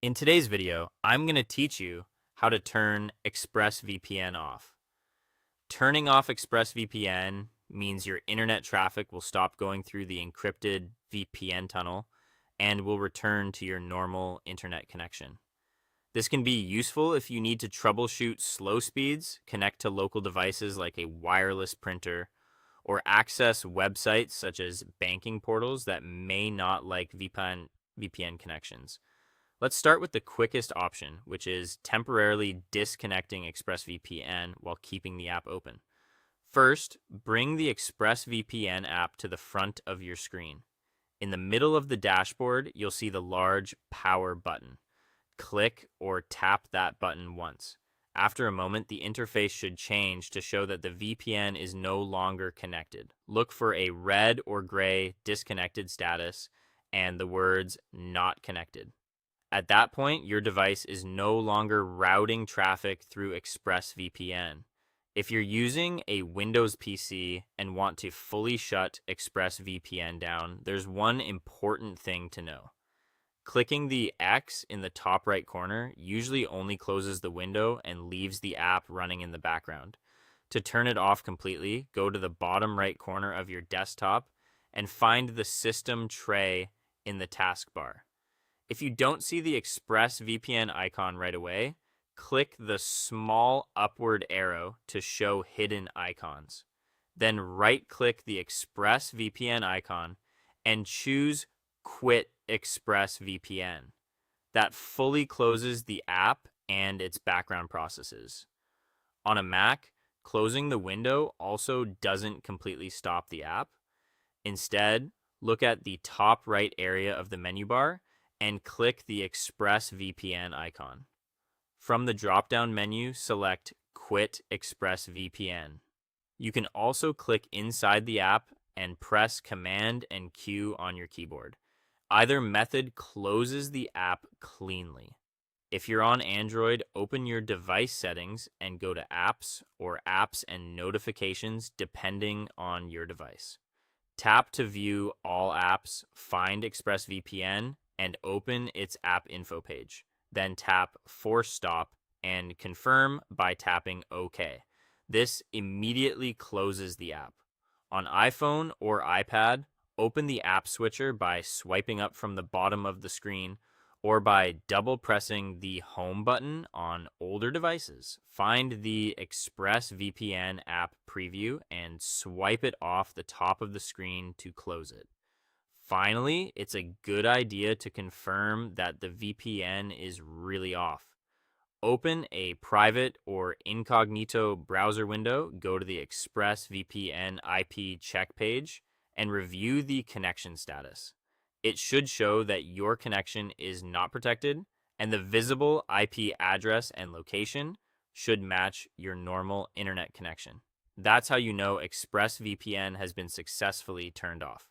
In today's video, I'm going to teach you how to turn ExpressVPN off. Turning off ExpressVPN means your internet traffic will stop going through the encrypted VPN tunnel and will return to your normal internet connection. This can be useful if you need to troubleshoot slow speeds, connect to local devices like a wireless printer, or access websites such as banking portals that may not like VPN connections. Let's start with the quickest option, which is temporarily disconnecting ExpressVPN while keeping the app open. First, bring the ExpressVPN app to the front of your screen. In the middle of the dashboard, you'll see the large power button. Click or tap that button once. After a moment, the interface should change to show that the VPN is no longer connected. Look for a red or gray disconnected status and the words not connected. At that point, your device is no longer routing traffic through ExpressVPN. If you're using a Windows PC and want to fully shut ExpressVPN down, there's one important thing to know. Clicking the X in the top right corner usually only closes the window and leaves the app running in the background. To turn it off completely, go to the bottom right corner of your desktop and find the system tray in the taskbar. If you don't see the ExpressVPN icon right away, click the small upward arrow to show hidden icons. Then right-click the ExpressVPN icon and choose Quit ExpressVPN. That fully closes the app and its background processes. On a Mac, closing the window also doesn't completely stop the app. Instead, look at the top right area of the menu bar and click the ExpressVPN icon. From the drop-down menu, select Quit ExpressVPN. You can also click inside the app and press Command and Q on your keyboard. Either method closes the app cleanly. If you're on Android, open your device settings and go to Apps or Apps and Notifications depending on your device. Tap to view all apps, find ExpressVPN, and open its app info page. Then tap Force Stop and confirm by tapping OK. This immediately closes the app. On iPhone or iPad, open the app switcher by swiping up from the bottom of the screen or by double pressing the home button on older devices. Find the ExpressVPN app preview and swipe it off the top of the screen to close it. Finally, it's a good idea to confirm that the VPN is really off. Open a private or incognito browser window, go to the ExpressVPN IP check page, and review the connection status. It should show that your connection is not protected, and the visible IP address and location should match your normal internet connection. That's how you know ExpressVPN has been successfully turned off.